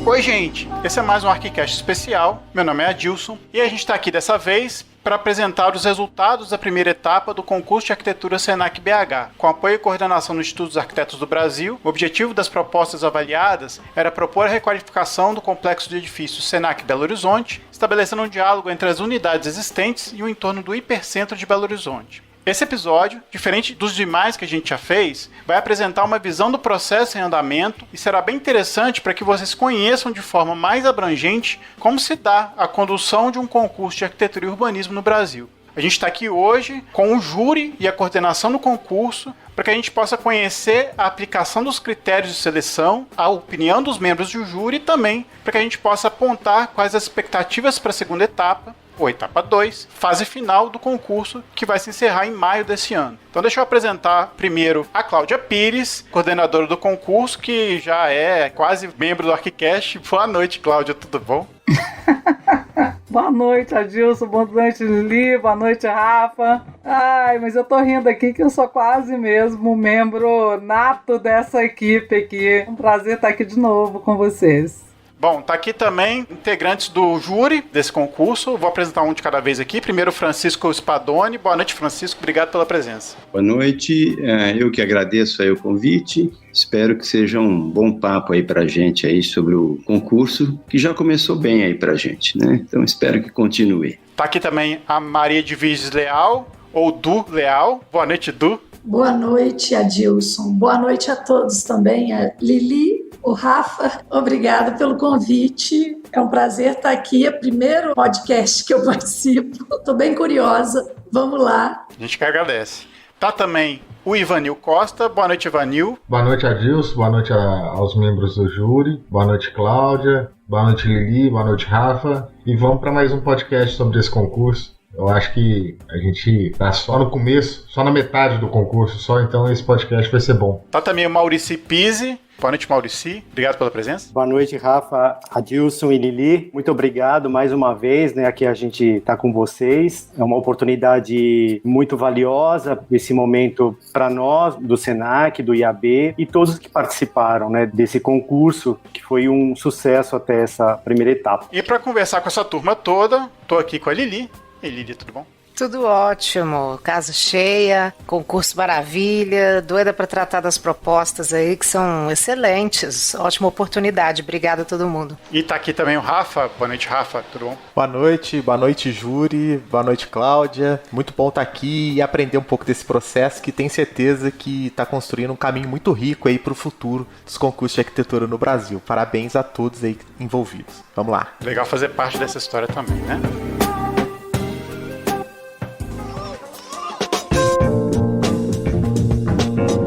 Oi, gente! Esse é mais um ArchiCast especial. Meu nome é Adilson e a gente está aqui dessa vez para apresentar os resultados da primeira etapa do concurso de arquitetura Senac BH. Com apoio e coordenação do Instituto dos Arquitetos do Brasil, o objetivo das propostas avaliadas era propor a requalificação do complexo de edifícios Senac Belo Horizonte, estabelecendo um diálogo entre as unidades existentes e o entorno do hipercentro de Belo Horizonte. Esse episódio, diferente dos demais que a gente já fez, vai apresentar uma visão do processo em andamento e será bem interessante para que vocês conheçam de forma mais abrangente como se dá a condução de um concurso de arquitetura e urbanismo no Brasil. A gente está aqui hoje com o júri e a coordenação do concurso para que a gente possa conhecer a aplicação dos critérios de seleção, a opinião dos membros do júri e também para que a gente possa apontar quais as expectativas para a segunda etapa, ou etapa 2, fase final do concurso, que vai se encerrar em maio desse ano. Então deixa eu apresentar primeiro a Cláudia Pires, coordenadora do concurso, que já é quase membro do ArchiCast. Boa noite, Cláudia, tudo bom? Boa noite, Adilson, boa noite, Lili, boa noite, Rafa. Ai, mas eu tô rindo aqui que eu sou quase mesmo membro nato dessa equipe aqui. É um prazer estar aqui de novo com vocês. Bom, tá aqui também integrantes do júri desse concurso. Vou apresentar um de cada vez aqui. Primeiro, Francisco Spadoni. Boa noite, Francisco. Obrigado pela presença. Boa noite. Eu que agradeço aí o convite. Espero que seja um bom papo aí pra gente aí sobre o concurso, que já começou bem aí pra gente, né? Então espero que continue. Tá aqui também a Maria de Viges Leal, ou Du Leal. Boa noite, Du. Boa noite, Adilson. Boa noite a todos também. A Lili, o Rafa, obrigado pelo convite. É um prazer estar aqui. É o primeiro podcast que eu participo. Estou bem curiosa. Vamos lá. A gente que agradece. Tá também o Ivanil Costa. Boa noite, Ivanil. Boa noite, Adilson. Boa noite aos membros do júri. Boa noite, Cláudia. Boa noite, Lili. Boa noite, Rafa. E vamos para mais um podcast sobre esse concurso. Eu acho que a gente tá só no começo, só na metade do concurso, só então esse podcast vai ser bom. Tá também o Maurici Pise. Boa noite, Maurici. Obrigado pela presença. Boa noite, Rafa, Adilson e Lili. Muito obrigado mais uma vez, né? Aqui a gente tá com vocês. É uma oportunidade muito valiosa esse momento para nós, do Senac, do IAB e todos que participaram, né, desse concurso, que foi um sucesso até essa primeira etapa. E para conversar com essa turma toda, tô aqui com a Lili. E aí, Lili, tudo bom? Tudo ótimo, casa cheia, concurso maravilha, doida para tratar das propostas aí que são excelentes, ótima oportunidade, obrigada a todo mundo. E tá aqui também o Rafa, boa noite, Rafa, tudo bom? Boa noite, júri, boa noite, Cláudia, muito bom estar aqui e aprender um pouco desse processo que tenho certeza que está construindo um caminho muito rico aí para o futuro dos concursos de arquitetura no Brasil. Parabéns a todos aí envolvidos. Vamos lá. Legal fazer parte dessa história também, né?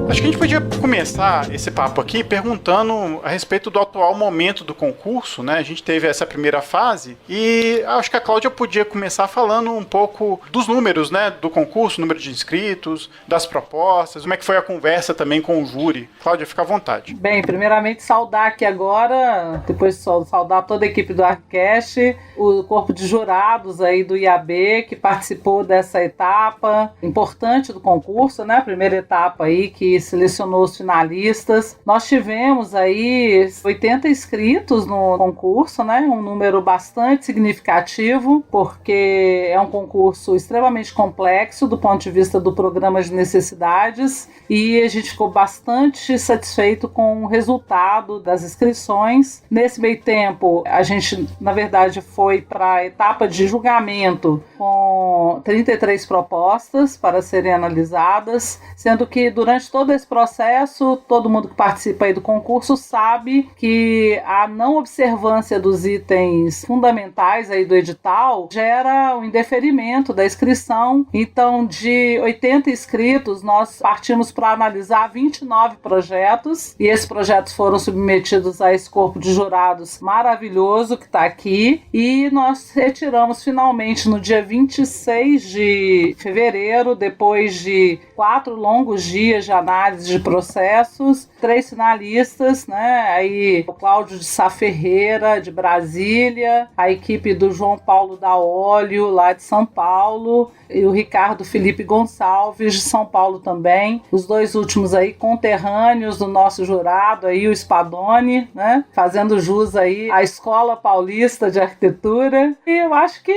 Acho que a gente podia começar esse papo aqui perguntando a respeito do atual momento do concurso, né? A gente teve essa primeira fase e acho que a Cláudia podia começar falando um pouco dos números, né? Do concurso, número de inscritos, das propostas, como é que foi a conversa também com o júri. Cláudia, fica à vontade. Bem, primeiramente saudar aqui agora, depois saudar toda a equipe do ArchiCast, o corpo de jurados aí do IAB que participou dessa etapa importante do concurso, né? A primeira etapa aí que selecionou os finalistas. Nós tivemos aí 80 inscritos no concurso, né? Um número bastante significativo, porque é um concurso extremamente complexo do ponto de vista do programa de necessidades e a gente ficou bastante satisfeito com o resultado das inscrições. Nesse meio tempo, a gente, na verdade, foi para a etapa de julgamento com 33 propostas para serem analisadas, sendo que durante todo esse processo, todo mundo que participa aí do concurso sabe que a não observância dos itens fundamentais aí do edital gera um indeferimento da inscrição. Então, de 80 inscritos, nós partimos para analisar 29 projetos e esses projetos foram submetidos a esse corpo de jurados maravilhoso que está aqui e nós retiramos finalmente no dia 26 de fevereiro, depois de 4 longos dias de análise análise de processos, 3 finalistas, né? Aí o Cláudio de Sá Ferreira, de Brasília, a equipe do João Paulo da Óleo, lá de São Paulo, e o Ricardo Felipe Gonçalves, de São Paulo também. Os 2 últimos aí conterrâneos do nosso jurado, aí o Spadoni, né? Fazendo jus aí à Escola Paulista de Arquitetura. E eu acho que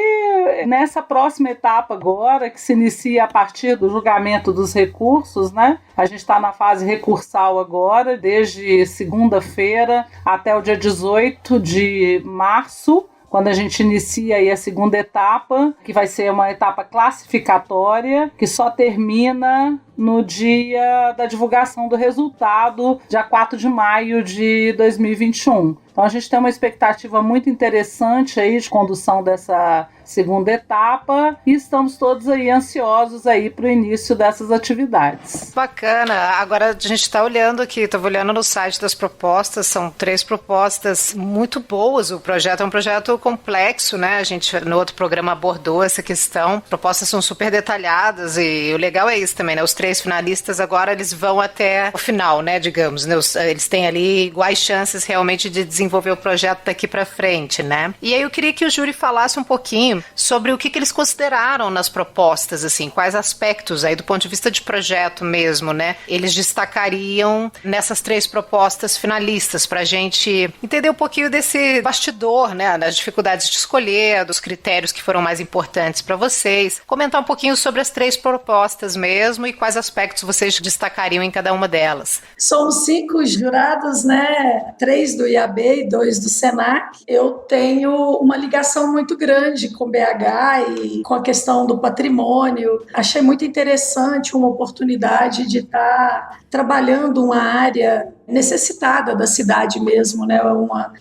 nessa próxima etapa agora, que se inicia a partir do julgamento dos recursos, né? A gente está na fase recursal agora, desde segunda-feira até o dia 18 de março, quando a gente inicia aí a segunda etapa, que vai ser uma etapa classificatória, que só termina no dia da divulgação do resultado, dia 4 de maio de 2021. Então a gente tem uma expectativa muito interessante aí de condução dessa segunda etapa e estamos todos aí ansiosos aí para o início dessas atividades. Bacana. Agora a gente está olhando aqui, estava olhando no site das propostas, são 3 propostas muito boas. O projeto é um projeto complexo, né? A gente no outro programa abordou essa questão. Propostas são super detalhadas e o legal é isso também, né? Os 3 finalistas agora eles vão até o final, né? Digamos, né? Eles têm ali iguais chances realmente de desenvolver o projeto daqui para frente, né? E aí eu queria que o júri falasse um pouquinho sobre o que eles consideraram nas propostas, assim, quais aspectos aí do ponto de vista de projeto mesmo, né? Eles destacariam nessas 3 propostas finalistas para a gente entender um pouquinho desse bastidor, né? Das dificuldades de escolher, dos critérios que foram mais importantes para vocês. Comentar um pouquinho sobre as 3 propostas mesmo e quais aspectos vocês destacariam em cada uma delas. Somos 5 jurados, né? 3 do IAB e 2 do SENAC. Eu tenho uma ligação muito grande com BH e com a questão do patrimônio. Achei muito interessante uma oportunidade de estar trabalhando uma área necessitada da cidade mesmo, né?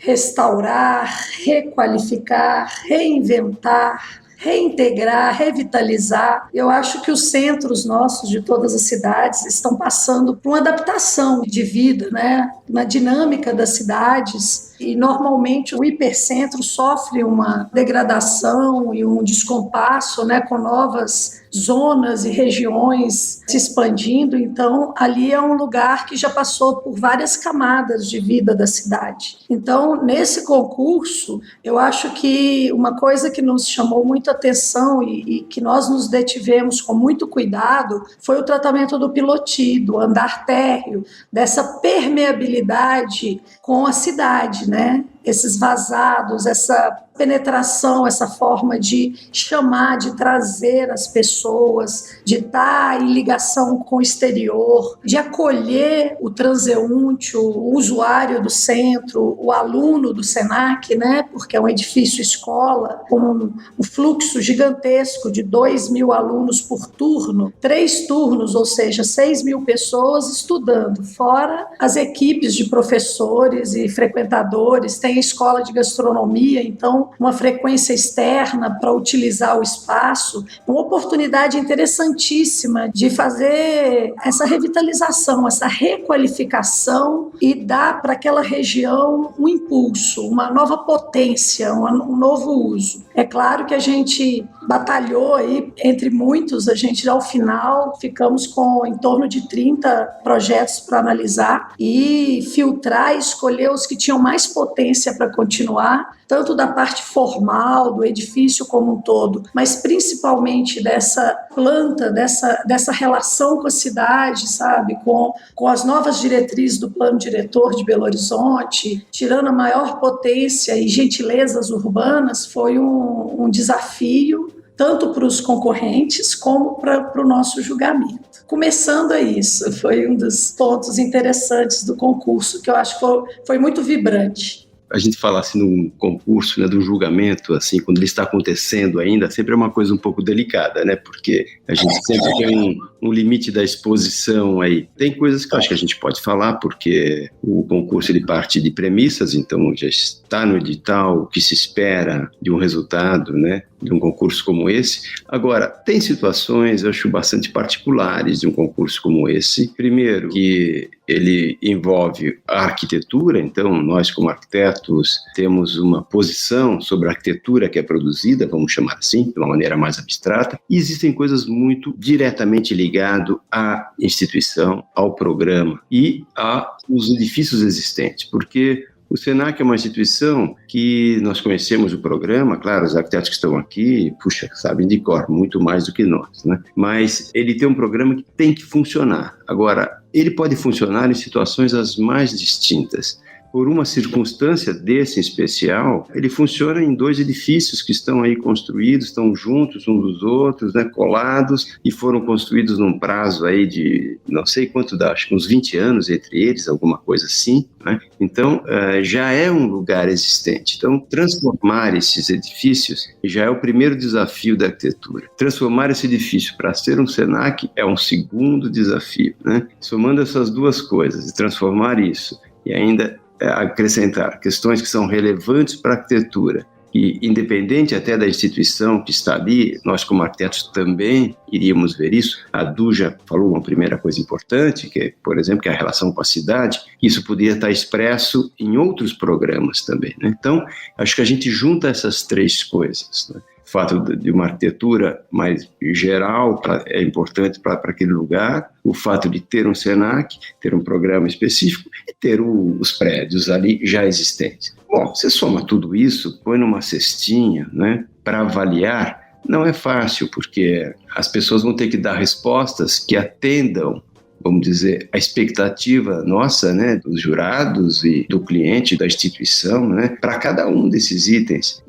Restaurar, requalificar, reinventar, reintegrar, revitalizar. Eu acho que os centros nossos de todas as cidades estão passando por uma adaptação de vida, né? Uma dinâmica das cidades. E normalmente o hipercentro sofre uma degradação e um descompasso, né, com novas zonas e regiões se expandindo. Então ali é um lugar que já passou por várias camadas de vida da cidade. Então nesse concurso eu acho que uma coisa que nos chamou muita atenção e que nós nos detivemos com muito cuidado foi o tratamento do pilotis, do andar térreo, dessa permeabilidade com a cidade, né? Esses vazados, essa penetração, essa forma de chamar, de trazer as pessoas, de estar em ligação com o exterior, de acolher o transeunte, o usuário do centro, o aluno do SENAC, né? Porque é um edifício escola com um fluxo gigantesco de 2.000 alunos por turno, 3 turnos, ou seja, 6.000 pessoas estudando, fora as equipes de professores e frequentadores. Tem a escola de gastronomia, então uma frequência externa para utilizar o espaço, uma oportunidade interessantíssima de fazer essa revitalização, essa requalificação e dar para aquela região um impulso, uma nova potência, um novo uso. É claro que a gente batalhou aí, entre muitos, a gente ao final ficamos com em torno de 30 projetos para analisar e filtrar e escolher os que tinham mais potência para continuar, tanto da parte formal, do edifício como um todo, mas principalmente dessa planta, dessa relação com a cidade, sabe? Com as novas diretrizes do plano diretor de Belo Horizonte, tirando a maior potência e gentilezas urbanas, foi um desafio, tanto para os concorrentes como para o nosso julgamento. Começando a isso, foi um dos pontos interessantes do concurso, que eu acho que foi muito vibrante. A gente falar assim num concurso, né, do julgamento, assim, quando ele está acontecendo ainda, sempre é uma coisa um pouco delicada, né, porque a gente sempre tem um limite da exposição aí. Tem coisas que eu acho que a gente pode falar, porque o concurso ele parte de premissas, então já está no edital o que se espera de um resultado, né, de um concurso como esse. Agora, tem situações, eu acho, bastante particulares de um concurso como esse. Primeiro, que ele envolve a arquitetura, então nós como arquitetos certos, temos uma posição sobre a arquitetura que é produzida, vamos chamar assim, de uma maneira mais abstrata, e existem coisas muito diretamente ligadas à instituição, ao programa e aos edifícios existentes, porque o SENAC é uma instituição que nós conhecemos o programa, claro, os arquitetos que estão aqui, sabem de cor, muito mais do que nós, né? Mas ele tem um programa que tem que funcionar. Agora, ele pode funcionar em situações as mais distintas. Por uma circunstância desse em especial, ele funciona em 2 edifícios que estão aí construídos, estão juntos uns dos outros, né, colados, e foram construídos num prazo aí de, não sei quanto dá, acho que uns 20 anos entre eles, alguma coisa assim, né? Então, já é um lugar existente. Então, transformar esses edifícios já é o primeiro desafio da arquitetura. Transformar esse edifício para ser um SENAC é um segundo desafio, né? Somando essas 2 coisas, e transformar isso, e ainda acrescentar questões que são relevantes para a arquitetura e independente até da instituição que está ali, nós como arquitetos também iríamos ver isso. A Du já falou uma primeira coisa importante, que é, por exemplo, que é a relação com a cidade. Isso poderia estar expresso em outros programas também, né? Então, acho que a gente junta essas 3 coisas, né? O fato de uma arquitetura mais geral é importante para aquele lugar, o fato de ter um SENAC, ter um programa específico e ter os prédios ali já existentes. Bom, você soma tudo isso, põe numa cestinha, né, para avaliar, não é fácil, porque as pessoas vão ter que dar respostas que atendam, vamos dizer, a expectativa nossa, né, dos jurados e do cliente, da instituição, né, para cada um desses itens.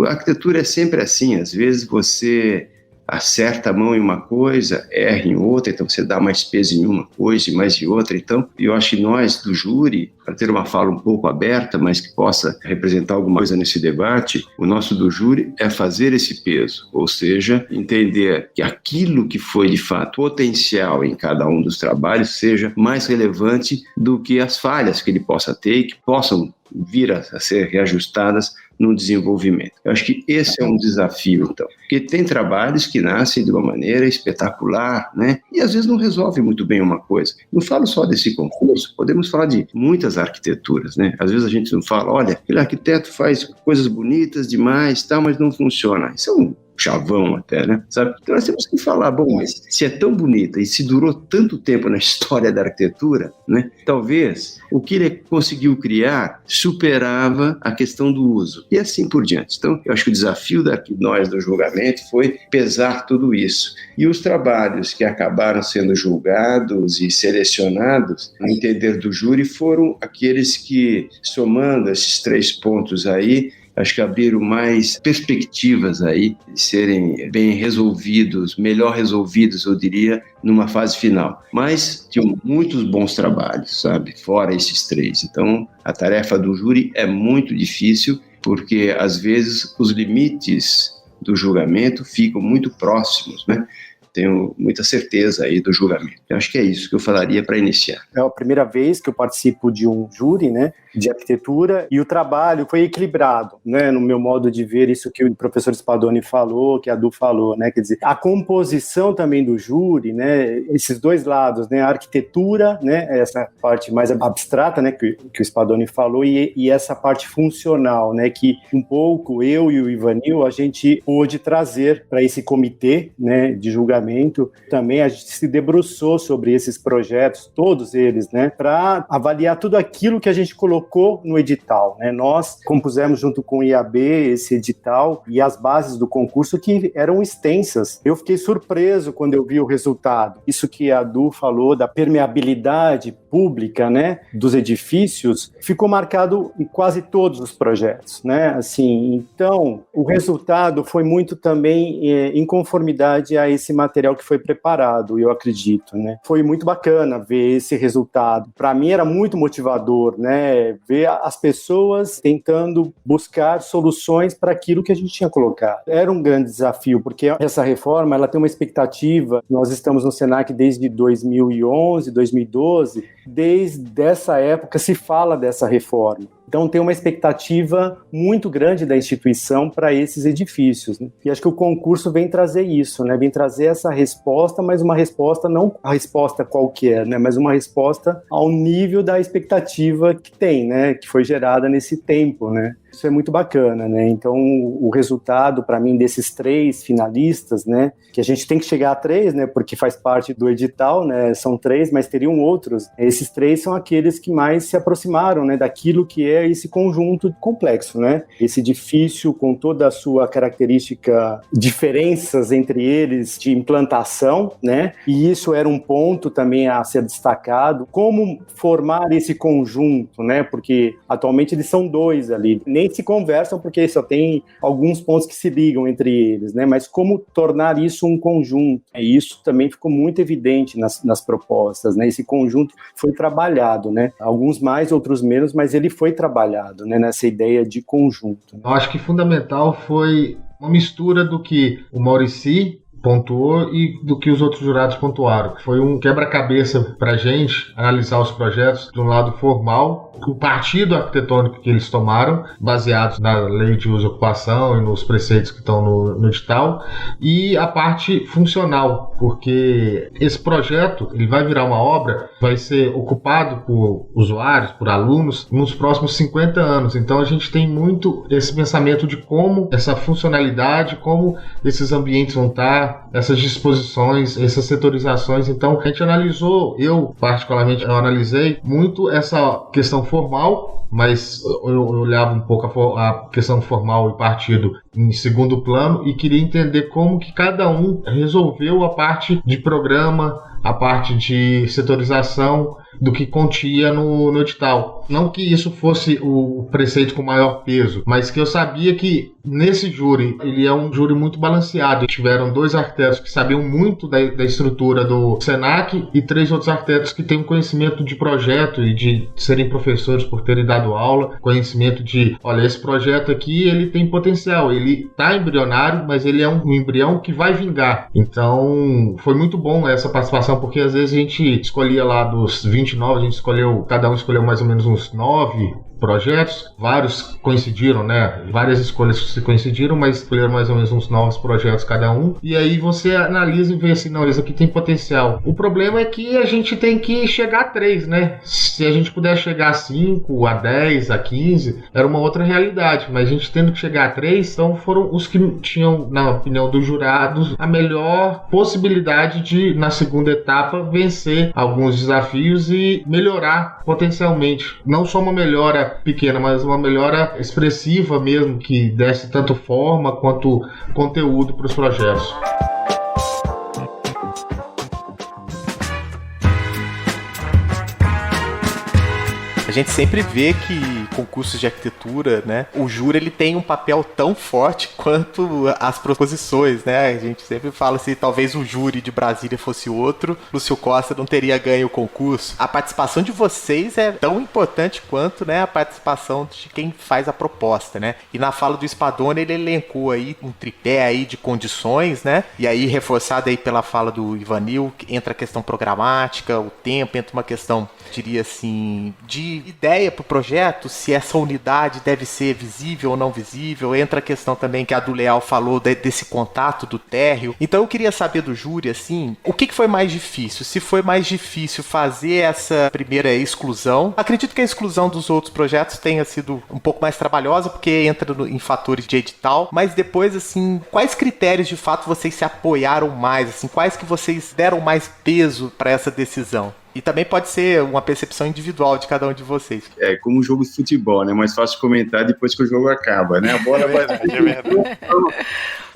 A arquitetura é sempre assim, às vezes você acerta a mão em uma coisa, erra em outra, então você dá mais peso em uma coisa e mais em outra. Então, eu acho que nós, do júri, para ter uma fala um pouco aberta, mas que possa representar alguma coisa nesse debate, o nosso do júri é fazer esse peso, ou seja, entender que aquilo que foi de fato potencial em cada um dos trabalhos seja mais relevante do que as falhas que ele possa ter e que possam vir a ser reajustadas no desenvolvimento. Eu acho que esse é um desafio, então, porque tem trabalhos que nascem de uma maneira espetacular, né? E às vezes não resolve muito bem uma coisa. Não falo só desse concurso, podemos falar de muitas arquiteturas, né? Às vezes a gente não fala, olha, aquele arquiteto faz coisas bonitas demais, tal, mas não funciona. Isso é um chavão até, né? Sabe? Então nós temos que falar, bom, mas se é tão bonita e se durou tanto tempo na história da arquitetura, né? Talvez o que ele conseguiu criar superava a questão do uso e assim por diante. Então, eu acho que o desafio nós do julgamento foi pesar tudo isso. E os trabalhos que acabaram sendo julgados e selecionados, no entender do júri, foram aqueles que, somando esses 3 pontos aí, acho que abriram mais perspectivas aí de serem bem resolvidos, melhor resolvidos, eu diria, numa fase final. Mas tinham muitos bons trabalhos, sabe? Fora esses 3. Então, a tarefa do júri é muito difícil, porque às vezes os limites do julgamento ficam muito próximos, né? Tenho muita certeza aí do julgamento. Eu acho que é isso que eu falaria para iniciar. É a primeira vez que eu participo de um júri, né, de arquitetura, e o trabalho foi equilibrado, né, no meu modo de ver, isso que o professor Spadoni falou, que a Du falou, né, quer dizer, a composição também do júri, né, esses 2 lados, né, a arquitetura, né, essa parte mais abstrata, né, que o Spadoni falou, e essa parte funcional, né, que um pouco eu e o Ivanil, a gente pôde trazer para esse comitê, né, de julgamento. Também a gente se debruçou sobre esses projetos, todos eles, né, para avaliar tudo aquilo que a gente colocou no edital, né? Nós compusemos junto com o IAB esse edital e as bases do concurso que eram extensas. Eu fiquei surpreso quando eu vi o resultado. Isso que a Du falou da permeabilidade pública, né, dos edifícios, ficou marcado em quase todos os projetos, né? Assim, então, o resultado foi muito também em conformidade a esse material que foi preparado, eu acredito, né? Foi muito bacana ver esse resultado. Para mim era muito motivador, né? Ver as pessoas tentando buscar soluções para aquilo que a gente tinha colocado. Era um grande desafio, porque essa reforma, ela tem uma expectativa. Nós estamos no SENAC desde 2011, 2012. Desde essa época se fala dessa reforma. Então tem uma expectativa muito grande da instituição para esses edifícios, né? E acho que o concurso vem trazer isso, né? Vem trazer essa resposta, mas uma resposta não a resposta qualquer, né? Mas uma resposta ao nível da expectativa que tem, né? Que foi gerada nesse tempo, né? Isso é muito bacana, né? Então, o resultado, para mim, desses 3 finalistas, né? Que a gente tem que chegar a 3, né? Porque faz parte do edital, né? São 3, mas teriam outros. Esses 3 são aqueles que mais se aproximaram, né? Daquilo que é esse conjunto complexo, né? Esse edifício com toda a sua característica, diferenças entre eles de implantação, né? E isso era um ponto também a ser destacado. Como formar esse conjunto, né? Porque atualmente eles são 2 ali. Nem se conversam porque só tem alguns pontos que se ligam entre eles, né? Mas como tornar isso um conjunto? E isso também ficou muito evidente nas propostas, né? Esse conjunto foi trabalhado, né? Alguns mais, outros menos, mas ele foi trabalhado, né? Nessa ideia de conjunto. Eu acho que fundamental foi uma mistura do que o Maurici pontuou e do que os outros jurados pontuaram. Foi um quebra-cabeça para a gente analisar os projetos de um lado formal, o partido arquitetônico que eles tomaram, baseados na lei de uso e ocupação e nos preceitos que estão no edital, e a parte funcional, porque esse projeto ele vai virar uma obra, vai ser ocupado por usuários, por alunos, nos próximos 50 anos. Então a gente tem muito esse pensamento de como essa funcionalidade, como esses ambientes vão estar, essas disposições, essas setorizações. Então a gente analisou, eu particularmente eu analisei muito essa questão formal, mas eu olhava um pouco a questão formal e partido em segundo plano e queria entender como que cada um resolveu a parte de programa, a parte de setorização do que continha no edital. Não que isso fosse o preceito com maior peso, mas que eu sabia que nesse júri, ele é um júri muito balanceado. Tiveram 2 arquitetos que sabiam muito da estrutura do SENAC e 3 outros arquitetos que têm um conhecimento de projeto e de serem professores por terem dado aula, conhecimento de, olha, esse projeto aqui, ele tem potencial, ele está embrionário, mas ele é um embrião que vai vingar. Então, foi muito bom essa participação, porque às vezes a gente escolhia lá dos 29, a gente escolheu, cada um escolheu mais ou menos uns 9 projetos, vários coincidiram, né? Várias escolhas se coincidiram, mas escolheram mais ou menos uns 9 projetos cada um. E aí você analisa e vê assim, não, esse aqui tem potencial. O problema é que a gente tem que chegar a 3, né? Se a gente puder chegar a 5, a 10, a 15, era uma outra realidade. Mas a gente tendo que chegar a 3, então foram os que tinham, na opinião dos jurados, a melhor possibilidade de, na segunda etapa, vencer alguns desafios e melhorar potencialmente. Não só uma melhora pequena, mas uma melhora expressiva mesmo, que desse tanto forma quanto conteúdo para os projetos. A gente sempre vê que concursos de arquitetura, né, o júri ele tem um papel tão forte quanto as proposições, né? A gente sempre fala assim, talvez o júri de Brasília fosse outro, Lúcio Costa não teria ganho o concurso. A participação de vocês é tão importante quanto, né, a participação de quem faz a proposta, né? E na fala do Spadoni ele elencou aí um tripé aí de condições, né? E aí reforçado aí pela fala do Ivanil, entra a questão programática, o tempo, entra uma questão, diria assim, de ideia para o projeto, se essa unidade deve ser visível ou não visível, entra a questão também que a do Leal falou desse contato do térreo. Então eu queria saber do júri, assim, o que foi mais difícil? Se foi mais difícil fazer essa primeira exclusão, acredito que a exclusão dos outros projetos tenha sido um pouco mais trabalhosa, porque entra em fatores de edital, mas depois, assim, quais critérios de fato vocês se apoiaram mais, assim, quais que vocês deram mais peso para essa decisão? E também pode ser uma percepção individual de cada um de vocês. É como um jogo de futebol, né? Mais fácil comentar depois que o jogo acaba, né? A bola vai... É verdade.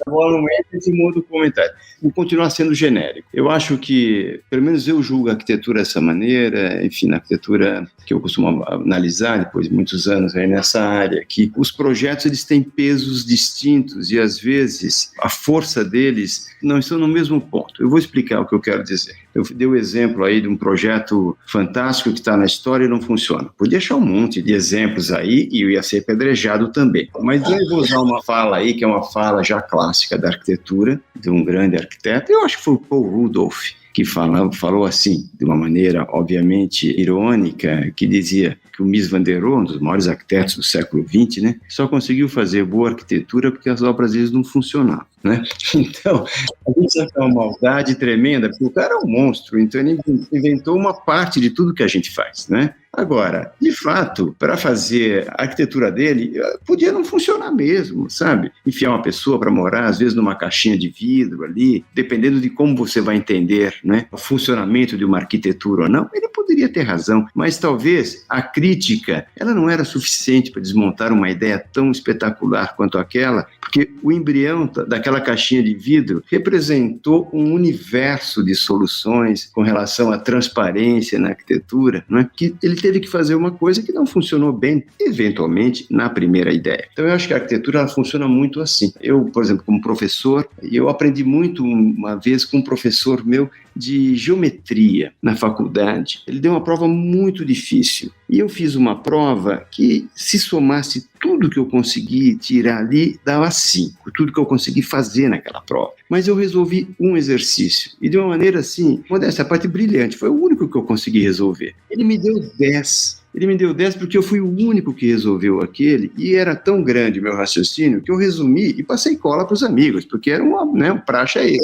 A bola não entra e se muda o comentário. Vou continuar sendo genérico. Eu acho que, pelo menos eu julgo a arquitetura dessa maneira, enfim, na arquitetura que eu costumo analisar depois de muitos anos aí nessa área, que os projetos eles têm pesos distintos e às vezes a força deles não estão no mesmo ponto. Eu vou explicar o que eu quero dizer. Eu dei o exemplo aí de um projeto fantástico que está na história e não funciona. Podia achar um monte de exemplos aí e eu ia ser apedrejado também. Mas eu vou usar uma fala aí que é uma fala já clássica. clássica da arquitetura, de um grande arquiteto, eu acho que foi o Paul Rudolph, que falou assim, de uma maneira obviamente irônica, que dizia que o Mies van der Rohe, um dos maiores arquitetos do século XX, né, só conseguiu fazer boa arquitetura porque as obras deles não funcionavam, né? Então, a gente sabe que é uma maldade tremenda, porque o cara é um monstro, então ele inventou uma parte de tudo que a gente faz, né? Agora, de fato, para fazer a arquitetura dele, podia não funcionar mesmo, sabe? Enfiar uma pessoa para morar, às vezes, numa caixinha de vidro ali, dependendo de como você vai entender, né, o funcionamento de uma arquitetura ou não, ele poderia ter razão, mas talvez a crítica, ela não era suficiente para desmontar uma ideia tão espetacular quanto aquela, porque o embrião daquela caixinha de vidro representou um universo de soluções com relação à transparência na arquitetura, né, que ele teve que fazer uma coisa que não funcionou bem, eventualmente, na primeira ideia. Então, eu acho que a arquitetura ela funciona muito assim. Eu, por exemplo, como professor, eu aprendi muito uma vez com um professor meu de geometria na faculdade. Ele deu uma prova muito difícil. E eu fiz uma prova que, se somasse tudo que eu consegui tirar ali, dava 5. Tudo que eu consegui fazer naquela prova. Mas eu resolvi um exercício. E de uma maneira assim, modéstia, a parte brilhante. Foi o único que eu consegui resolver. Ele me deu 10. Ele me deu 10 porque eu fui o único que resolveu aquele, e era tão grande o meu raciocínio que eu resumi e passei cola para os amigos, porque era um praxe a ele.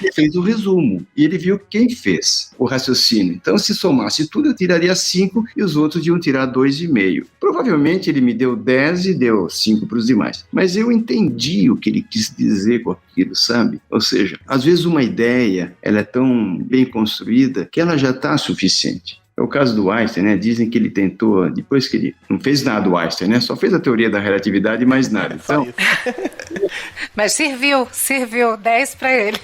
Ele fez o resumo, e ele viu quem fez o raciocínio. Então, se somasse tudo, eu tiraria 5 e os outros iam tirar 2,5. Provavelmente ele me deu 10 e deu 5 para os demais. Mas eu entendi o que ele quis dizer com aquilo, sabe? Ou seja, às vezes uma ideia, ela é tão bem construída que ela já está suficiente. É o caso do Einstein, né? Dizem que ele tentou, depois que ele não fez nada do Einstein, né? Só fez a teoria da relatividade e mais nada. Então, mas serviu 10 para ele.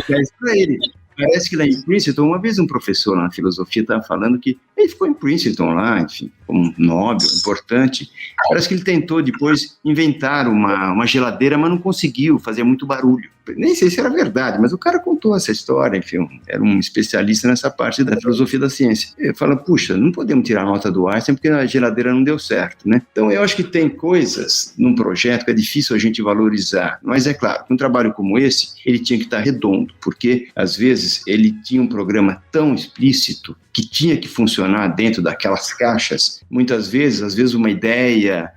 10 para ele. Parece que lá em Princeton, uma vez um professor na filosofia estava falando que ele ficou em Princeton lá, enfim, como um Nobel importante. Parece que ele tentou depois inventar uma geladeira, mas não conseguiu, fazia muito barulho. Nem sei se era verdade, mas o cara contou essa história, enfim, era um especialista nessa parte da filosofia da ciência. Ele fala, puxa, não podemos tirar a nota do Einstein porque a geladeira não deu certo, né? Então eu acho que tem coisas num projeto que é difícil a gente valorizar, mas é claro, um trabalho como esse, ele tinha que estar redondo, porque às vezes ele tinha um programa tão explícito que tinha que funcionar dentro daquelas caixas. Muitas vezes, às vezes uma ideia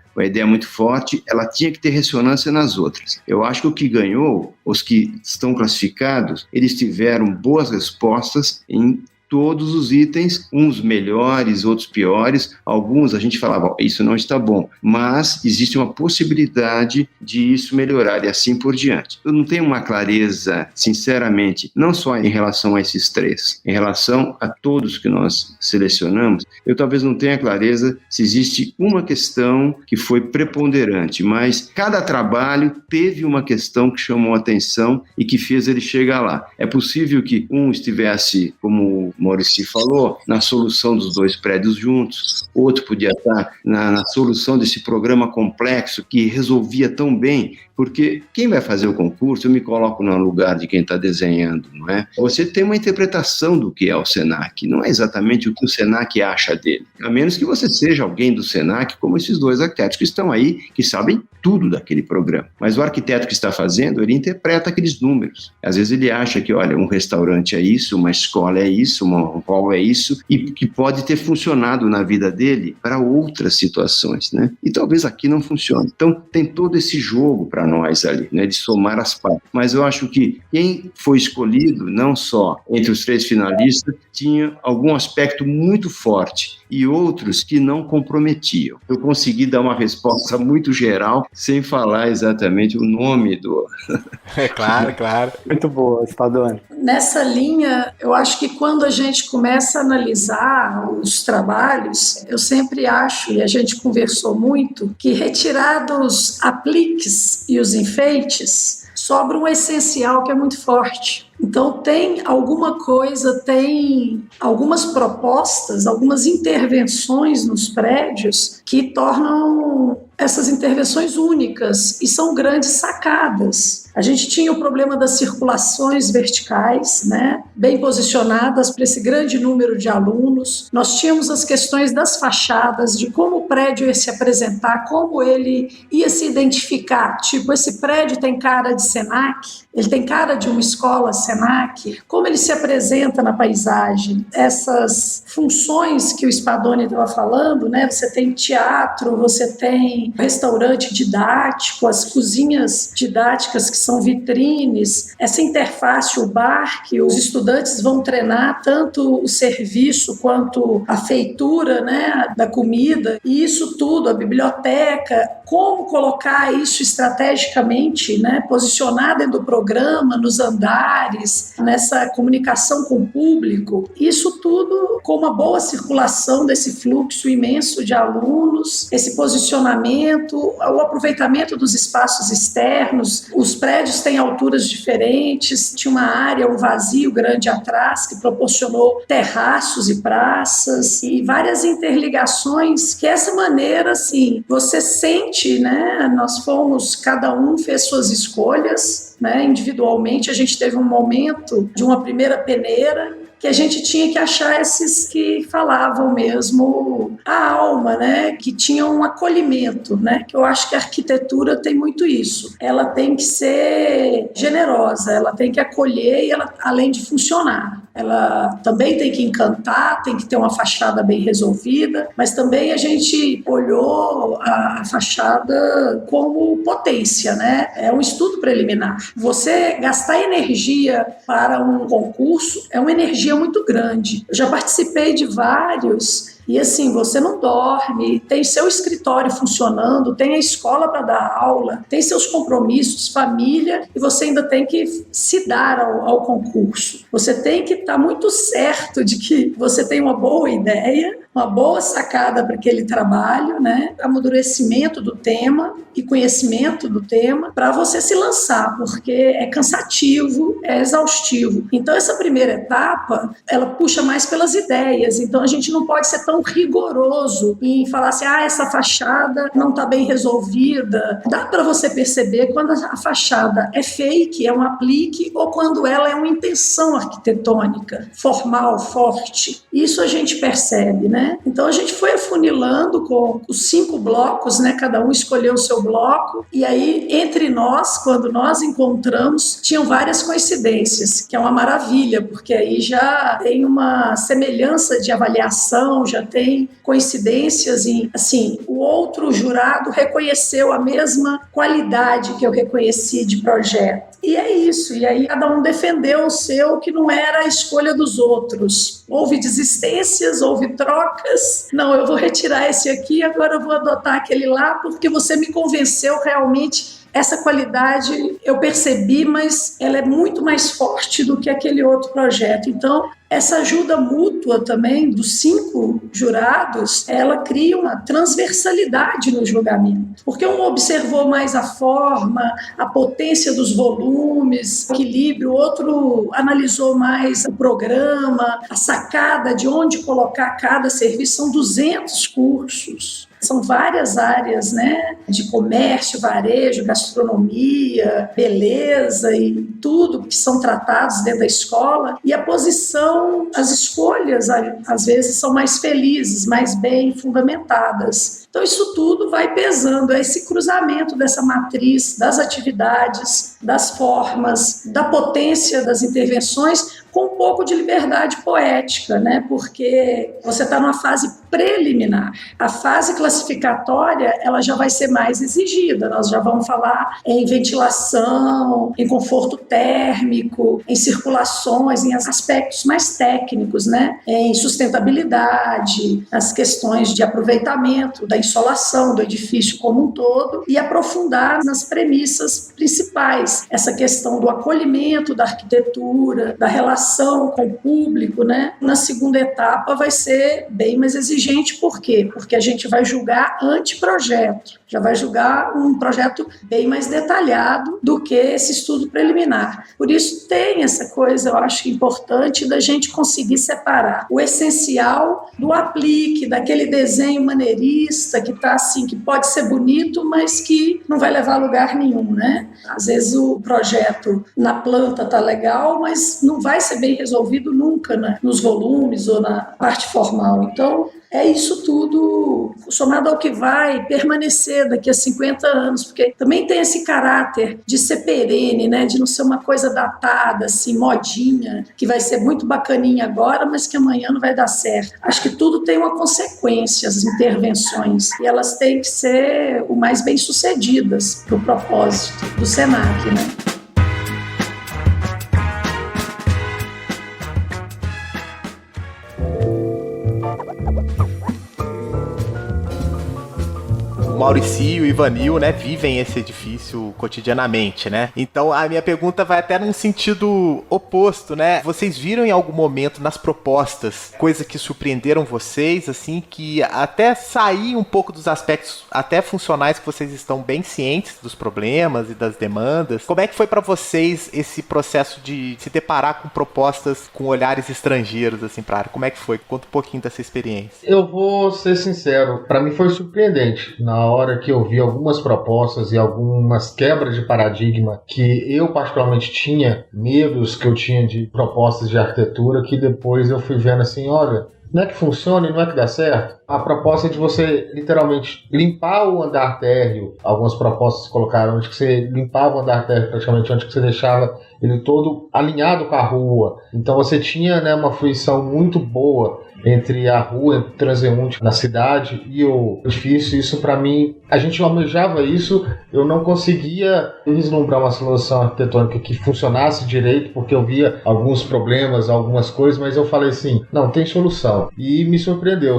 muito forte, ela tinha que ter ressonância nas outras. Eu acho que o que ganhou, os que estão classificados, eles tiveram boas respostas em todos os itens, uns melhores, outros piores, alguns a gente falava, isso não está bom, mas existe uma possibilidade de isso melhorar e assim por diante. Eu não tenho uma clareza, sinceramente, não só em relação a esses 3, em relação a todos que nós selecionamos, eu talvez não tenha clareza se existe uma questão que foi preponderante, mas cada trabalho teve uma questão que chamou a atenção e que fez ele chegar lá. É possível que um estivesse, como Maurício falou, na solução dos 2 prédios juntos, outro podia estar na solução desse programa complexo que resolvia tão bem, porque quem vai fazer o concurso, eu me coloco no lugar de quem está desenhando, não é? Você tem uma interpretação do que é o Senac, não é exatamente o que o Senac acha dele, a menos que você seja alguém do Senac, como esses 2 arquitetos que estão aí, que sabem tudo daquele programa. Mas o arquiteto que está fazendo, ele interpreta aqueles números. Às vezes ele acha que, olha, um restaurante é isso, uma escola é isso, um hall é isso, e que pode ter funcionado na vida dele para outras situações, né? E talvez aqui não funcione. Então, tem todo esse jogo para nós ali, né, de somar as partes. Mas eu acho que quem foi escolhido, não só entre os 3 finalistas, tinha algum aspecto muito forte e outros que não comprometiam. Eu consegui dar uma resposta muito geral, sem falar exatamente o nome do... É claro, claro. Muito boa, Spadoni. Nessa linha, eu acho que quando a gente começa a analisar os trabalhos, eu sempre acho, e a gente conversou muito, que retirados apliques e os enfeites, sobra um essencial que é muito forte. Então tem alguma coisa, tem algumas propostas, algumas intervenções nos prédios que tornam essas intervenções únicas e são grandes sacadas. A gente tinha o problema das circulações verticais, né, bem posicionadas para esse grande número de alunos. Nós tínhamos as questões das fachadas, de como o prédio ia se apresentar, como ele ia se identificar. Tipo, esse prédio tem cara de Senac, ele tem cara de uma escola Senac, como ele se apresenta na paisagem. Essas funções que o Spadoni estava falando, né, você tem teatro, você tem restaurante didático, as cozinhas didáticas que são vitrines, essa interface, o bar, que os estudantes vão treinar tanto o serviço quanto a feitura, né, da comida, e isso tudo, a biblioteca, como colocar isso estrategicamente, né, posicionar dentro do programa, nos andares, nessa comunicação com o público, isso tudo com uma boa circulação desse fluxo imenso de alunos, esse posicionamento, o aproveitamento dos espaços externos. Os prédios têm alturas diferentes, tinha uma área, um vazio grande atrás que proporcionou terraços e praças e várias interligações que essa maneira, assim, você sente, né, nós fomos, cada um fez suas escolhas, né, individualmente. A gente teve um momento de uma primeira peneira que a gente tinha que achar esses que falavam mesmo a alma, né? Que tinham um acolhimento, né? Que eu acho que a arquitetura tem muito isso. Ela tem que ser generosa, ela tem que acolher e ela, além de funcionar. Ela também tem que encantar, tem que ter uma fachada bem resolvida, mas também a gente olhou a fachada como potência, né? É um estudo preliminar. Você gastar energia para um concurso é uma energia muito grande. Eu já participei de vários. E assim, você não dorme, tem seu escritório funcionando, tem a escola para dar aula, tem seus compromissos, família, e você ainda tem que se dar ao concurso. Você tem que estar muito certo de que você tem uma boa ideia, uma boa sacada para aquele trabalho, né? Amadurecimento do tema e conhecimento do tema para você se lançar, porque é cansativo, é exaustivo. Então, essa primeira etapa, ela puxa mais pelas ideias. Então, a gente não pode ser tão rigoroso em falar assim, essa fachada não está bem resolvida. Dá para você perceber quando a fachada é fake, é um aplique, ou quando ela é uma intenção arquitetônica, formal, forte. Isso a gente percebe, né? Então a gente foi afunilando com os 5 blocos, né? Cada um escolheu o seu bloco, e aí entre nós, quando nós encontramos, tinham várias coincidências, que é uma maravilha, porque aí já tem uma semelhança de avaliação, já tem coincidências em, assim, o outro jurado reconheceu a mesma qualidade que eu reconheci de projeto. E é isso, e aí cada um defendeu o seu, que não era a escolha dos outros. Houve desistências, houve trocas. Não, eu vou retirar esse aqui, agora eu vou adotar aquele lá, porque você me convenceu realmente. Essa qualidade eu percebi, mas ela é muito mais forte do que aquele outro projeto. Então, essa ajuda mútua também dos 5 jurados, ela cria uma transversalidade no julgamento. Porque um observou mais a forma, a potência dos volumes, o equilíbrio, o outro analisou mais o programa, a sacada de onde colocar cada serviço. São 200 cursos. São várias áreas, né, de comércio, varejo, gastronomia, beleza e tudo que são tratados dentro da escola. E a posição, as escolhas, às vezes, são mais felizes, mais bem fundamentadas. Então, isso tudo vai pesando, é esse cruzamento dessa matriz das atividades, das formas, da potência das intervenções, com um pouco de liberdade poética, né? Porque você está numa fase preliminar. A fase classificatória, ela já vai ser mais exigida. Nós já vamos falar em ventilação, em conforto térmico, em circulações, em aspectos mais técnicos, né? Em sustentabilidade, as questões de aproveitamento da insolação do edifício como um todo, e aprofundar nas premissas principais, essa questão do acolhimento da arquitetura, da relação com o público, né? Na segunda etapa vai ser bem mais exigente exigente por quê? Porque a gente vai julgar anteprojeto, já vai julgar um projeto bem mais detalhado do que esse estudo preliminar. Por isso tem essa coisa, eu acho importante, da gente conseguir separar o essencial do aplique, daquele desenho maneirista que está assim, que pode ser bonito, mas que não vai levar a lugar nenhum, né? Às vezes o projeto na planta está legal, mas não vai ser bem resolvido nunca, né? Nos volumes ou na parte formal. Então, é isso tudo somado ao que vai permanecer daqui a 50 anos, porque também tem esse caráter de ser perene, né? De não ser uma coisa datada, assim, modinha, que vai ser muito bacaninha agora, mas que amanhã não vai dar certo. Acho que tudo tem uma consequência, as intervenções, e elas têm que ser o mais bem-sucedidas para o propósito do SENAC, né? O Mauricio e o Ivanil, né, vivem esse edifício cotidianamente, né? Então a minha pergunta vai até num sentido oposto, né? Vocês viram em algum momento nas propostas coisas que surpreenderam vocês, assim, que até sair um pouco dos aspectos até funcionais, que vocês estão bem cientes dos problemas e das demandas? Como é que foi para vocês esse processo de se deparar com propostas com olhares estrangeiros, assim, pra área? Como é que foi? Conta um pouquinho dessa experiência. Eu vou ser sincero, para mim foi surpreendente na hora que eu vi algumas propostas e algumas quebras de paradigma que eu particularmente tinha, medos que eu tinha de propostas de arquitetura, que depois eu fui vendo assim, olha, não é que funciona e não é que dá certo. A proposta é de você literalmente limpar o andar térreo. Algumas propostas colocaram onde que você limpava o andar térreo praticamente, onde que você deixava ele todo alinhado com a rua. Então você tinha, né, uma fruição muito boa entre a rua, entre o transeunte na cidade e o edifício. Isso para mim, a gente almejava isso, eu não conseguia vislumbrar uma solução arquitetônica que funcionasse direito, porque eu via alguns problemas, algumas coisas, mas eu falei assim, não, tem solução. E me surpreendeu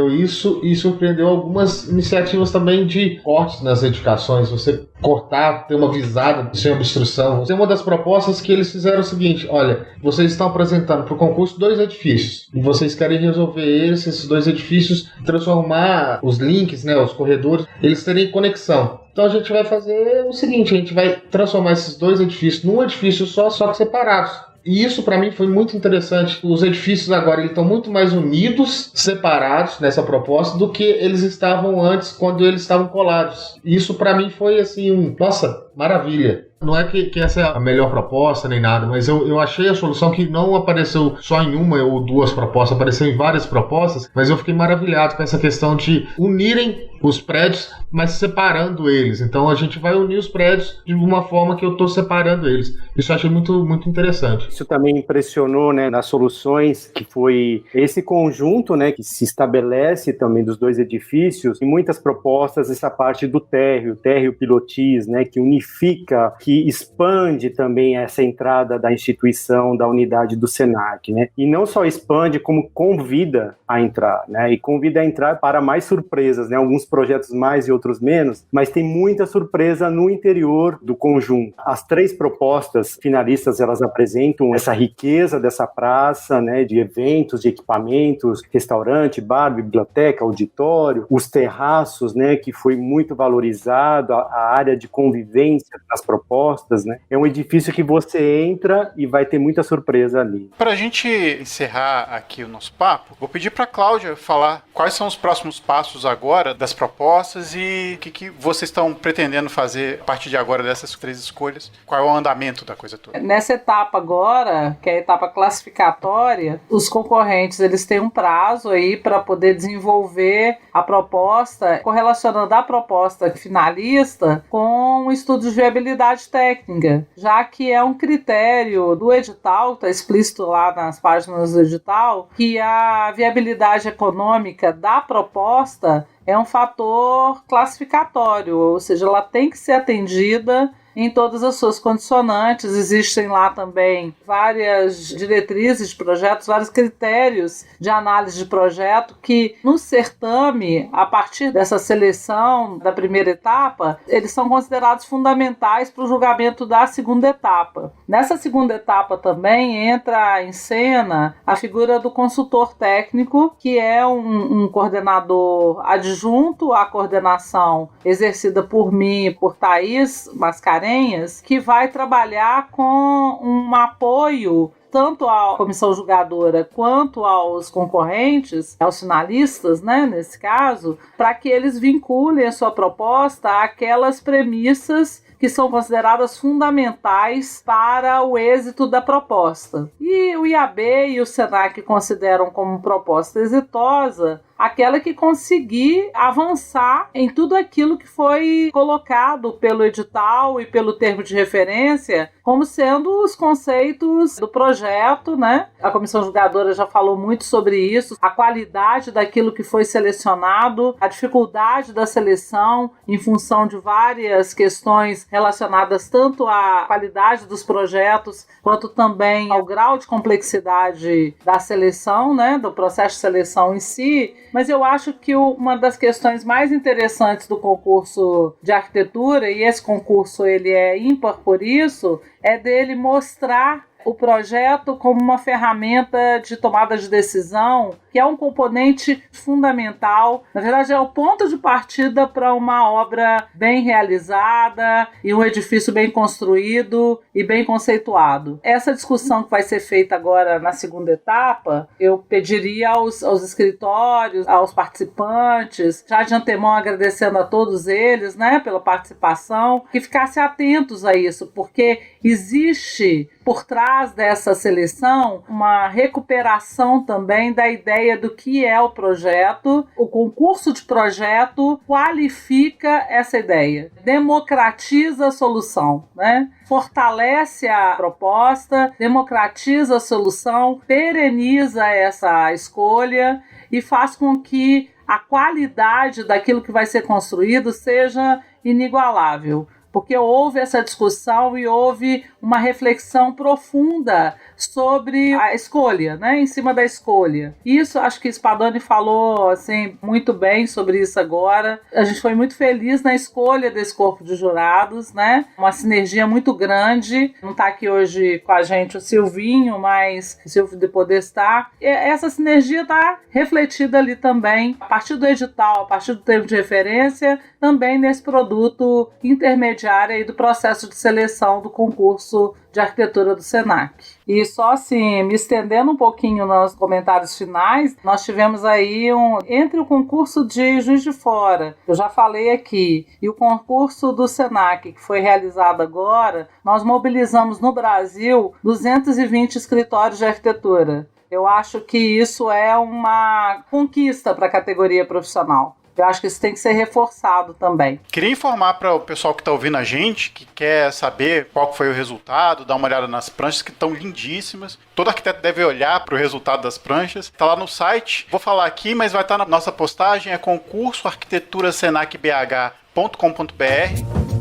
isso e surpreendeu algumas iniciativas também de cortes nas edificações, você cortar, ter uma visada sem obstrução. Tem uma das propostas que eles fizeram o seguinte, olha, vocês estão apresentando para o concurso 2 edifícios, e vocês querem resolver esses 2 edifícios, transformar os links, né, os corredores, eles terem conexão. Então a gente vai fazer o seguinte, a gente vai transformar esses 2 edifícios num edifício só que separados. E isso para mim foi muito interessante. Os edifícios agora estão muito mais unidos, separados nessa proposta do que eles estavam antes, quando eles estavam colados. E isso para mim foi assim, nossa, maravilha. Não é que essa é a melhor proposta nem nada, mas eu achei a solução que não apareceu só em uma ou 2 propostas, apareceu em várias propostas, mas eu fiquei maravilhado com essa questão de unirem os prédios, mas separando eles. Então a gente vai unir os prédios de uma forma que eu estou separando eles. Isso eu achei muito, muito interessante. Isso também impressionou, né, nas soluções, que foi esse conjunto, né, que se estabelece também dos 2 edifícios, e muitas propostas, essa parte do térreo pilotis, né, que unifica, que expande também essa entrada da instituição, da unidade do SENAC, né, e não só expande, como convida a entrar, né, e convida a entrar para mais surpresas, né, alguns projetos mais e outros menos, mas tem muita surpresa no interior do conjunto. As 3 propostas finalistas, elas apresentam essa riqueza dessa praça, né, de eventos, de equipamentos, restaurante, bar, biblioteca, auditório, os terraços, né, que foi muito valorizado, a área de convivência das propostas, né. É um edifício que você entra e vai ter muita surpresa ali. Para a gente encerrar aqui o nosso papo, vou pedir para a Cláudia falar quais são os próximos passos agora das propostas e o que vocês estão pretendendo fazer a partir de agora dessas 3 escolhas. Qual é o andamento da coisa toda? Nessa etapa agora, que é a etapa classificatória, os concorrentes eles têm um prazo aí para poder desenvolver a proposta, correlacionando a proposta finalista com um estudo de viabilidade técnica, já que é um critério do edital, está explícito lá nas páginas do edital, que a viabilidade econômica da proposta é um fator classificatório, ou seja, ela tem que ser atendida em todas as suas condicionantes. Existem lá também várias diretrizes de projetos, vários critérios de análise de projeto que, no certame, a partir dessa seleção da primeira etapa, eles são considerados fundamentais para o julgamento da segunda etapa. Nessa segunda etapa também entra em cena a figura do consultor técnico, que é um coordenador adjunto à coordenação exercida por mim e por Thaís Mascarenhas, que vai trabalhar com um apoio tanto à comissão julgadora quanto aos concorrentes, aos finalistas, né, nesse caso, para que eles vinculem a sua proposta àquelas premissas que são consideradas fundamentais para o êxito da proposta. E o IAB e o SENAC consideram como proposta exitosa aquela que conseguir avançar em tudo aquilo que foi colocado pelo edital e pelo termo de referência como sendo os conceitos do projeto, né? A comissão julgadora já falou muito sobre isso, a qualidade daquilo que foi selecionado, a dificuldade da seleção em função de várias questões relacionadas tanto à qualidade dos projetos quanto também ao grau de complexidade da seleção, né? Do processo de seleção em si. Mas eu acho que uma das questões mais interessantes do concurso de arquitetura, e esse concurso ele é ímpar por isso, é dele mostrar o projeto como uma ferramenta de tomada de decisão, que é um componente fundamental, na verdade é o ponto de partida para uma obra bem realizada e um edifício bem construído e bem conceituado. Essa discussão que vai ser feita agora na segunda etapa, eu pediria aos escritórios, aos participantes, já de antemão agradecendo a todos eles, né, pela participação, que ficassem atentos a isso, porque existe por trás dessa seleção uma recuperação também da ideia do que é o projeto. O concurso de projeto qualifica essa ideia, democratiza a solução, né? Fortalece a proposta, democratiza a solução, pereniza essa escolha e faz com que a qualidade daquilo que vai ser construído seja inigualável. Porque houve essa discussão e houve uma reflexão profunda sobre a escolha, né, em cima da escolha. Isso, acho que Spadoni falou assim, muito bem sobre isso agora. A gente foi muito feliz na escolha desse corpo de jurados, né, uma sinergia muito grande. Não está aqui hoje com a gente o Silvinho, mas o Silvio de poder estar. E essa sinergia está refletida ali também, a partir do edital, a partir do termo de referência, também nesse produto intermediário aí do processo de seleção do concurso de arquitetura do SENAC. E só assim, me estendendo um pouquinho nos comentários finais, nós tivemos aí entre o concurso de Juiz de Fora, eu já falei aqui, e o concurso do SENAC, que foi realizado agora, nós mobilizamos no Brasil 220 escritórios de arquitetura. Eu acho que isso é uma conquista para a categoria profissional. Eu acho que isso tem que ser reforçado também. Queria informar para o pessoal que está ouvindo a gente, que quer saber qual foi o resultado, dar uma olhada nas pranchas que estão lindíssimas. Todo arquiteto deve olhar para o resultado das pranchas. Está lá no site. Vou falar aqui, mas vai estar na nossa postagem. É concursoarquitetura-senacbh.com.br.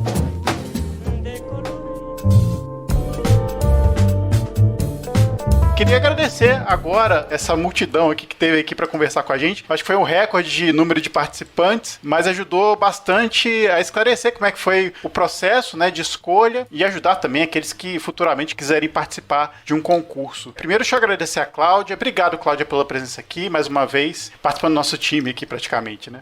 Queria agradecer agora essa multidão aqui que teve aqui para conversar com a gente. Acho que foi um recorde de número de participantes, mas ajudou bastante a esclarecer como é que foi o processo, né, de escolha e ajudar também aqueles que futuramente quiserem participar de um concurso. Primeiro, deixa eu agradecer a Cláudia. Obrigado, Cláudia, pela presença aqui, mais uma vez, participando do nosso time aqui praticamente, né?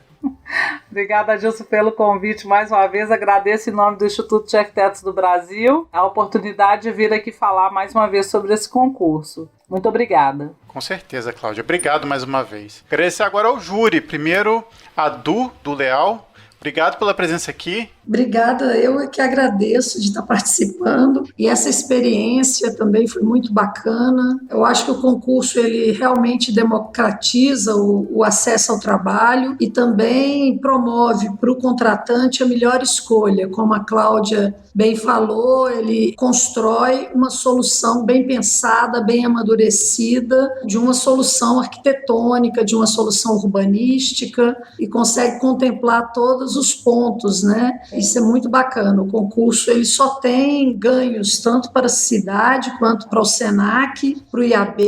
Obrigada, Adilson, pelo convite mais uma vez. Agradeço em nome do Instituto de Arquitetos do Brasil a oportunidade de vir aqui falar mais uma vez sobre esse concurso. Muito obrigada. Com certeza, Cláudia. Obrigado mais uma vez. Agradecer agora ao júri. Primeiro, a do Leal. Obrigado pela presença aqui. Obrigada, eu é que agradeço de estar participando e essa experiência também foi muito bacana. Eu acho que o concurso ele realmente democratiza o acesso ao trabalho e também promove para o contratante a melhor escolha. Como a Cláudia bem falou, ele constrói uma solução bem pensada, bem amadurecida, de uma solução arquitetônica, de uma solução urbanística e consegue contemplar todos os pontos, né? Isso é muito bacana. O concurso ele só tem ganhos tanto para a cidade quanto para o SENAC, para o IAB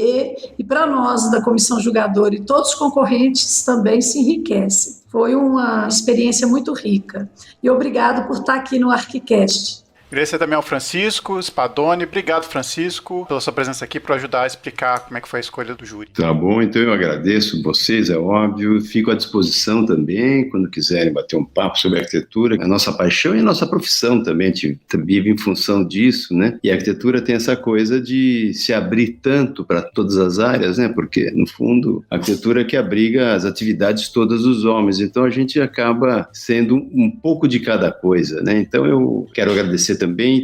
e para nós da comissão julgadora, e todos os concorrentes também se enriquecem. Foi uma experiência muito rica. E obrigado por estar aqui no ArchiCast. Agradecer também ao Francisco Spadoni. Obrigado, Francisco, pela sua presença aqui para ajudar a explicar como é que foi a escolha do júri. Tá bom, então eu agradeço vocês, é óbvio. Fico à disposição também, quando quiserem bater um papo sobre arquitetura. A nossa paixão e a nossa profissão também, a gente vive em função disso, né? E a arquitetura tem essa coisa de se abrir tanto para todas as áreas, né? Porque, no fundo, a arquitetura é que abriga as atividades todas dos homens. Então, a gente acaba sendo um pouco de cada coisa, né? Então, eu quero agradecer também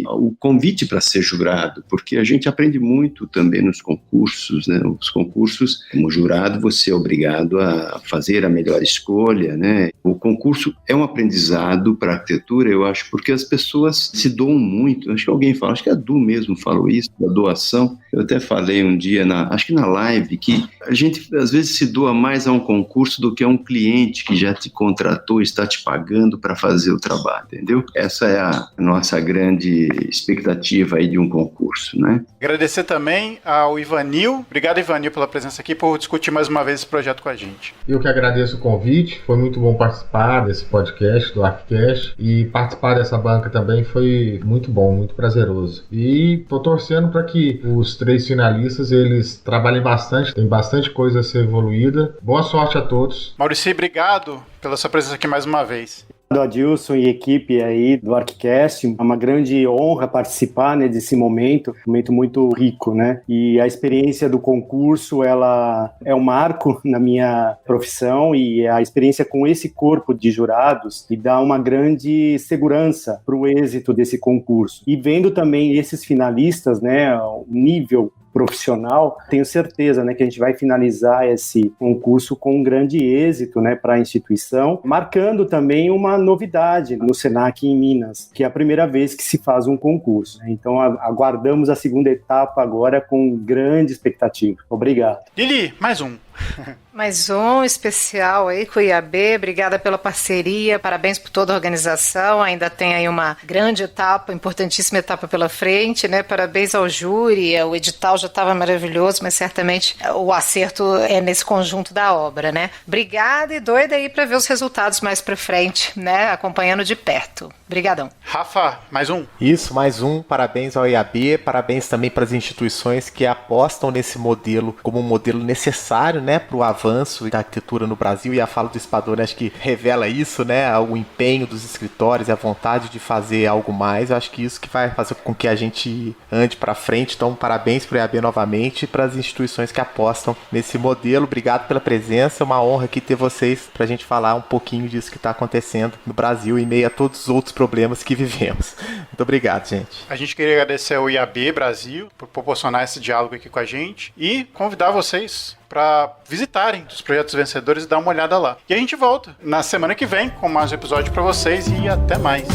o convite para ser jurado, porque a gente aprende muito também nos concursos, né? Os concursos, como jurado, você é obrigado a fazer a melhor escolha, né? O concurso é um aprendizado para a arquitetura, eu acho, porque as pessoas se doam muito. Acho que alguém fala, acho que a Du mesmo falou isso, da doação. Eu até falei um dia, acho que na live, que a gente às vezes se doa mais a um concurso do que a um cliente que já te contratou, está te pagando para fazer o trabalho, entendeu? Essa é a nossa grande expectativa aí de um concurso, né? Agradecer também ao Ivanil. Obrigado, Ivanil, pela presença aqui, por discutir mais uma vez esse projeto com a gente. Eu que agradeço o convite, foi muito bom participar desse podcast, do ArchiCast, e participar dessa banca também foi muito bom, muito prazeroso. E tô torcendo para que os 3 finalistas, eles trabalhem bastante, tem bastante coisa a ser evoluída. Boa sorte a todos. Maurici, obrigado pela sua presença aqui mais uma vez. Do Adilson e equipe aí do ArchiCast, é uma grande honra participar, né, desse momento muito rico, né? E a experiência do concurso, ela é um marco na minha profissão, e a experiência com esse corpo de jurados me dá uma grande segurança para o êxito desse concurso. E vendo também esses finalistas, né, o nível profissional, tenho certeza, né, que a gente vai finalizar esse concurso com um grande êxito, né, para a instituição, marcando também uma novidade no SENAC em Minas, que é a primeira vez que se faz um concurso. Então, aguardamos a segunda etapa agora com grande expectativa. Obrigado. Lili, mais um. Mais um especial aí com o IAB, obrigada pela parceria, parabéns por toda a organização, ainda tem aí uma grande etapa, importantíssima etapa pela frente, né? Parabéns ao júri, o edital já estava maravilhoso, mas certamente o acerto é nesse conjunto da obra, né? Obrigada e doida aí para ver os resultados mais para frente, né? Acompanhando de perto. Obrigadão. Rafa, mais um. Isso, mais um. Parabéns ao IAB, parabéns também para as instituições que apostam nesse modelo como um modelo necessário, né, para o avanço da arquitetura no Brasil. E a fala do Spadoni acho que revela isso, né, o empenho dos escritórios e a vontade de fazer algo mais. Eu acho que isso que vai fazer com que a gente ande para frente. Então, parabéns para o IAB novamente e para as instituições que apostam nesse modelo. Obrigado pela presença, é uma honra aqui ter vocês para a gente falar um pouquinho disso que está acontecendo no Brasil em meio a todos os outros problemas que vivemos. Muito obrigado, gente. A gente queria agradecer ao IAB Brasil por proporcionar esse diálogo aqui com a gente e convidar vocês para visitarem os projetos vencedores e dar uma olhada lá. E a gente volta na semana que vem com mais um episódio para vocês e até mais.